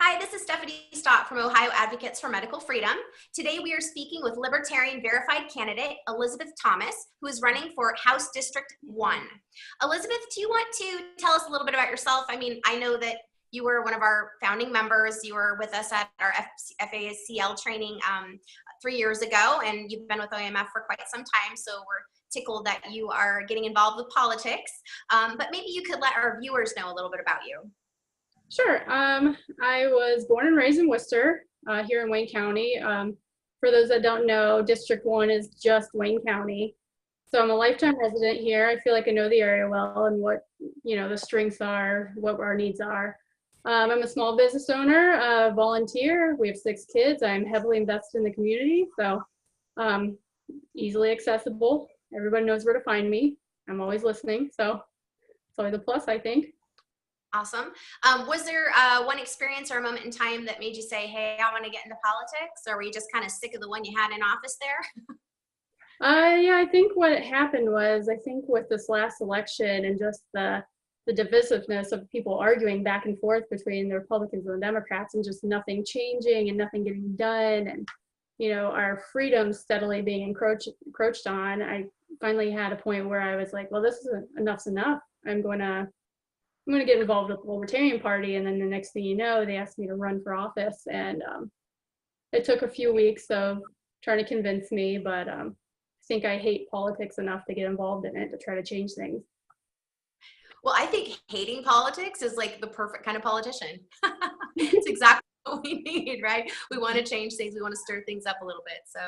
Hi, this is Stephanie Stock from Ohio Advocates for Medical Freedom. Today we are speaking with Libertarian verified candidate Elizabeth Thomas, who is running for House District 1. Elizabeth, do you want to tell us a little bit about yourself? I mean, I know that you were one of our founding members. You were with us at our FACL training 3 years ago, and you've been with OAMF for quite some time, so we're tickled that you are getting involved with politics. But maybe you could let our viewers know a little bit about you. Sure. I was born and raised in Wooster, here in Wayne County. For those that don't know, District 1 is just Wayne County. So I'm a lifetime resident here. I feel like I know the area well and what, the strengths are, what our needs are. I'm a small business owner, a volunteer. We have 6 kids. I'm heavily invested in the community, so easily accessible. Everybody knows where to find me. I'm always listening, so it's always a plus, I think. Awesome. Was there one experience or a moment in time that made you say, hey, I want to get into politics? Or were you just kind of sick of the one you had in office there? Yeah, I think what happened was, I think with this last election and just the divisiveness of people arguing back and forth between the Republicans and the Democrats and just nothing changing and nothing getting done and, our freedoms steadily being encroached on, I finally had a point where I was like, well, this is enough's enough. I'm going to get involved with the Libertarian Party, and then the next thing you know, they asked me to run for office, and it took a few weeks of trying to convince me, but I think I hate politics enough to get involved in it to try to change things. Well, I think hating politics is like the perfect kind of politician. It's exactly what we need, right? We want to change things. We want to stir things up a little bit. So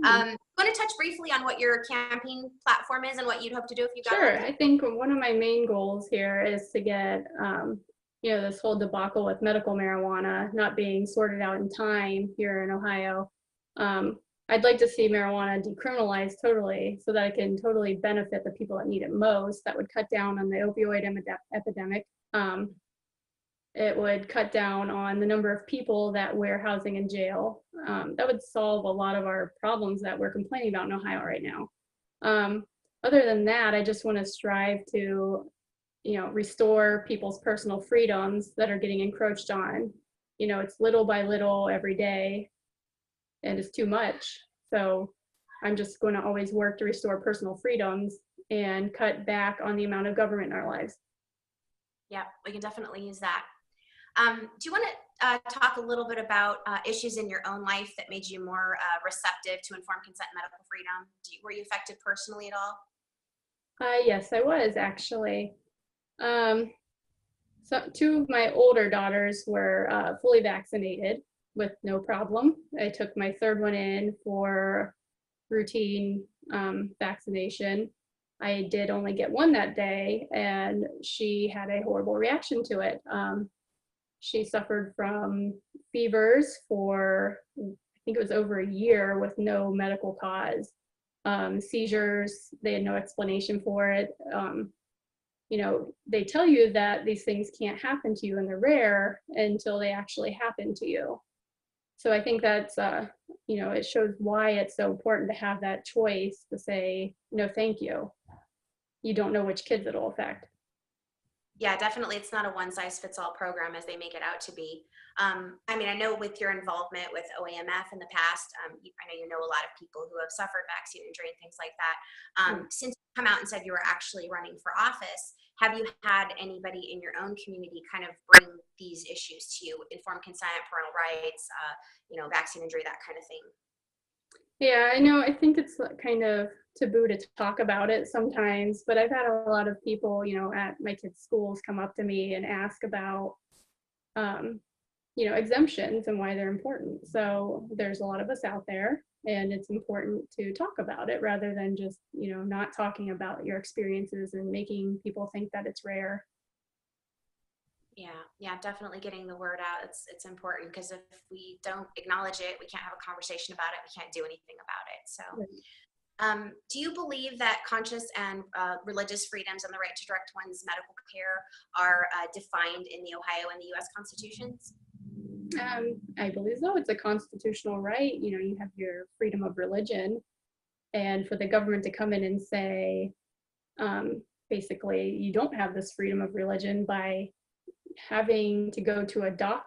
I want to touch briefly on what your campaign platform is and what you'd hope to do if you got Sure. elected. I think one of my main goals here is to get, this whole debacle with medical marijuana not being sorted out in time here in Ohio. I'd like to see marijuana decriminalized totally so that it can totally benefit the people that need it most. That would cut down on the opioid epidemic. It would cut down on the number of people that wear housing in jail. That would solve a lot of our problems that we're complaining about in Ohio right now. Other than that, I just want to strive to, restore people's personal freedoms that are getting encroached on. It's little by little every day, and it's too much. So I'm just going to always work to restore personal freedoms and cut back on the amount of government in our lives. Yeah, we can definitely use that. Do you want to talk a little bit about issues in your own life that made you more receptive to informed consent and medical freedom? Were you affected personally at all? Yes, I was actually. So 2 of my older daughters were fully vaccinated with no problem. I took my 3rd one in for routine vaccination. I did only get one that day, and she had a horrible reaction to it. She suffered from fevers for, I think it was over a year with no medical cause. Seizures, they had no explanation for it. They tell you that these things can't happen to you and they're rare until they actually happen to you. So I think that's, it shows why it's so important to have that choice to say, no, thank you. You don't know which kids it'll affect. Yeah, definitely. It's not a one-size-fits-all program as they make it out to be. I know with your involvement with OAMF in the past, I know you know a lot of people who have suffered vaccine injury and things like that. Since you come out and said you were actually running for office, have you had anybody in your own community kind of bring these issues to you, informed consent, parental rights, vaccine injury, that kind of thing? Yeah, I know. I think it's kind of taboo to talk about it sometimes, but I've had a lot of people, at my kids' schools come up to me and ask about, exemptions and why they're important. So there's a lot of us out there, and it's important to talk about it rather than just, not talking about your experiences and making people think that it's rare. Yeah, definitely getting the word out. It's important because if we don't acknowledge it, we can't have a conversation about it. We can't do anything about it. So, do you believe that conscious and religious freedoms and the right to direct one's medical care are defined in the Ohio and the U.S. constitutions? I believe so. It's a constitutional right. You have your freedom of religion, and for the government to come in and say, basically, you don't have this freedom of religion by having to go to a doctor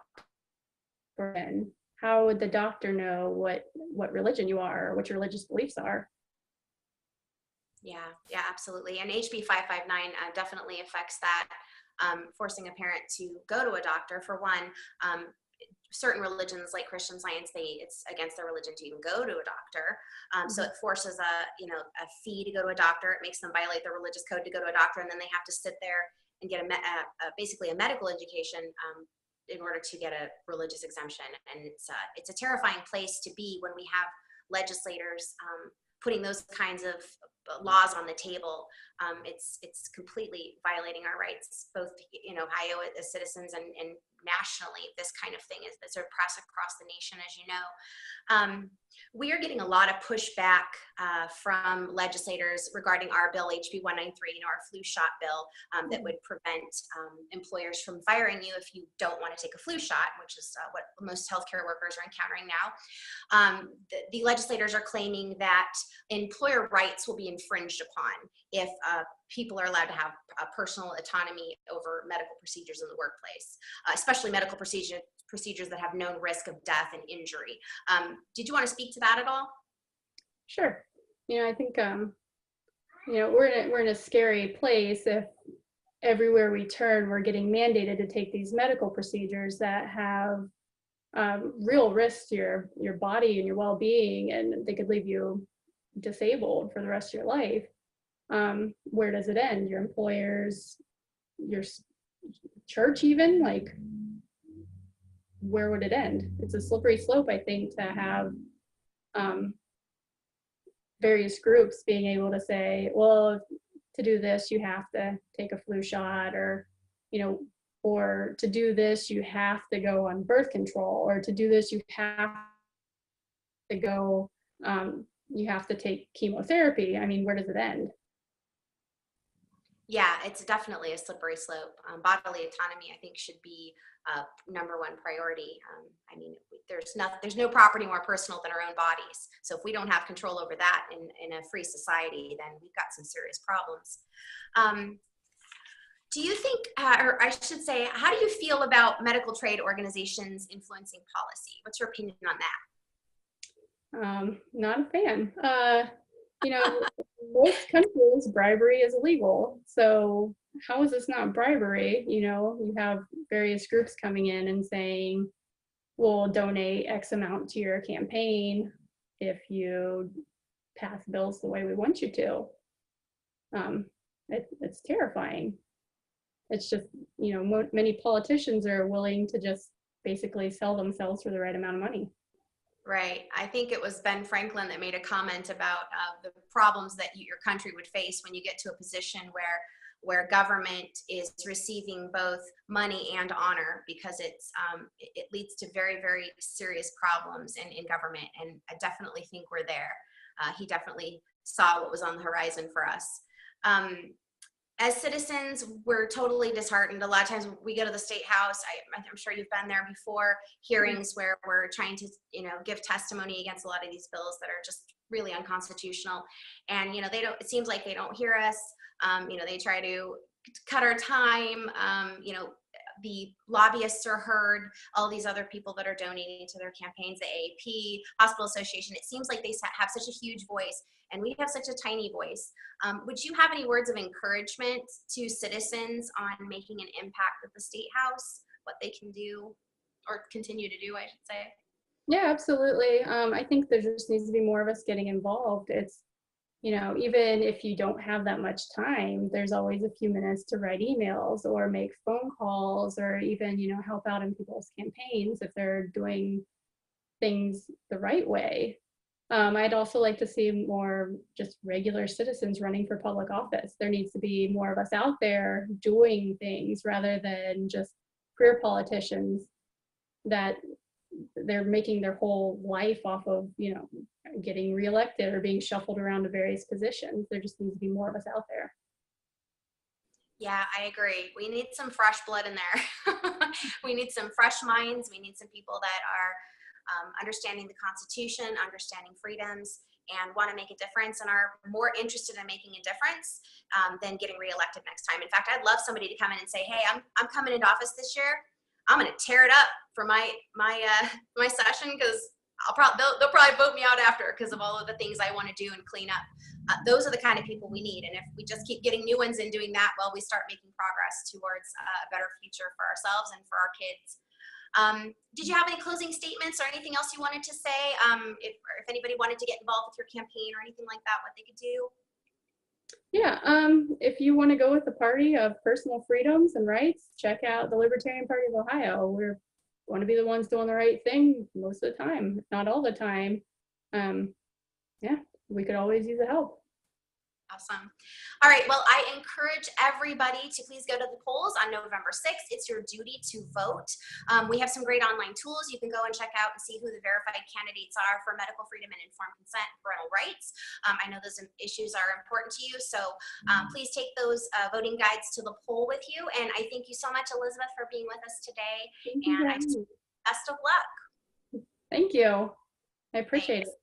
person. How would the doctor know what religion you are or what your religious beliefs are? Yeah, absolutely. And HB 559 definitely affects that, forcing a parent to go to a doctor. For one, certain religions like Christian Science, it's against their religion to even go to a doctor. So it forces a fee to go to a doctor. It makes them violate their religious code to go to a doctor, and then they have to sit there and get basically a medical education in order to get a religious exemption. And it's a terrifying place to be when we have legislators putting those kinds of laws on the table. It's completely violating our rights, both in Ohio as citizens and nationally. This kind of thing is pressed across the nation, as you know. We are getting a lot of pushback from legislators regarding our bill, HB 193, our flu shot bill, that would prevent employers from firing you if you don't want to take a flu shot, which is what most healthcare workers are encountering now. The legislators are claiming that employer rights will be infringed upon if people are allowed to have personal autonomy over medical procedures in the workplace, especially medical procedures that have known risk of death and injury. Did you want to speak to that at all? Sure. I think we're in a scary place if everywhere we turn we're getting mandated to take these medical procedures that have real risks to your body and your well-being, and they could leave you disabled for the rest of your life. Where does it end? Your employers, your church, even? Like, where would it end? It's a slippery slope, I think, to have various groups being able to say, well, to do this you have to take a flu shot, or or to do this you have to go on birth control, or to do this you have to go you have to take chemotherapy. I mean, where does it end? Yeah, it's definitely a slippery slope. Bodily autonomy, I think, should be number one priority. I mean, there's no property more personal than our own bodies. So if we don't have control over that in a free society, then we've got some serious problems. Do you think, or I should say, how do you feel about medical trade organizations influencing policy? What's your opinion on that? Not a fan. Most countries, bribery is illegal. So how is this not bribery? You have various groups coming in and saying, we'll donate X amount to your campaign if you pass bills the way we want you to. It's terrifying. It's just, many politicians are willing to just basically sell themselves for the right amount of money. Right. I think it was Ben Franklin that made a comment about the problems that your country would face when you get to a position where government is receiving both money and honor, because it leads to very, very serious problems in government. And I definitely think we're there. He definitely saw what was on the horizon for us. As citizens, we're totally disheartened. A lot of times we go to the state house, I'm sure you've been there before, hearings where we're trying to, give testimony against a lot of these bills that are just really unconstitutional. And, it seems like they don't hear us. They try to cut our time. The lobbyists are heard, all these other people that are donating to their campaigns, the AAP, Hospital Association. It seems like they have such a huge voice, and we have such a tiny voice. Would you have any words of encouragement to citizens on making an impact at the State House, what they can do or continue to do, I should say? Yeah, absolutely. I think there just needs to be more of us getting involved. It's, even if you don't have that much time, there's always a few minutes to write emails or make phone calls, or even, help out in people's campaigns if they're doing things the right way. I'd also like to see more just regular citizens running for public office. There needs to be more of us out there doing things rather than just career politicians that they're making their whole life off of, getting reelected or being shuffled around to various positions. There just needs to be more of us out there. Yeah, I agree. We need some fresh blood in there. We need some fresh minds. We need some people that are understanding the Constitution, understanding freedoms, and want to make a difference, and are more interested in making a difference than getting reelected next time. In fact, I'd love somebody to come in and say, hey, I'm coming into office this year. I'm going to tear it up for my session, because they'll probably vote me out after because of all of the things I want to do and clean up. Those are the kind of people we need. And if we just keep getting new ones and doing that, well, we start making progress towards a better future for ourselves and for our kids. Did you have any closing statements or anything else you wanted to say? If anybody wanted to get involved with your campaign or anything like that, what they could do? Yeah, if you want to go with the party of personal freedoms and rights, check out the Libertarian Party of Ohio. We want to be the ones doing the right thing most of the time, not all the time. Yeah, we could always use the help. Awesome. All right. Well, I encourage everybody to please go to the polls on November 6th. It's your duty to vote. We have some great online tools. You can go and check out and see who the verified candidates are for medical freedom and informed consent and parental rights. I know those issues are important to you. So please take those voting guides to the poll with you. And I thank you so much, Elizabeth, for being with us today. And I just best of luck. Thank you. I appreciate it.